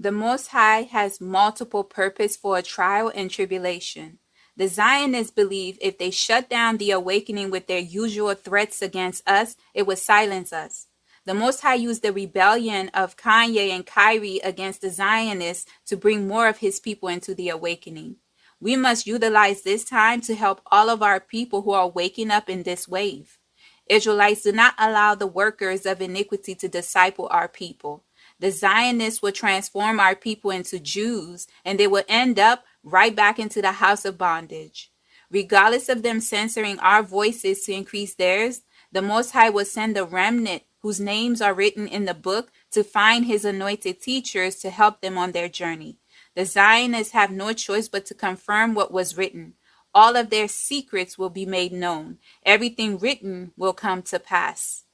The Most High has multiple purpose for a trial and tribulation. The Zionists believe if they shut down the awakening with their usual threats against us, it would silence us. The Most High used the rebellion of Kanye and Kyrie against the Zionists to bring more of his people into the awakening. We must utilize this time to help all of our people who are waking up in this wave. Israelites, do not allow the workers of iniquity to disciple our people. The Zionists will transform our people into Jews, and they will end up right back into the house of bondage. Regardless of them censoring our voices to increase theirs, the Most High will send a remnant whose names are written in the book to find his anointed teachers to help them on their journey. The Zionists have no choice but to confirm what was written. All of their secrets will be made known. Everything written will come to pass.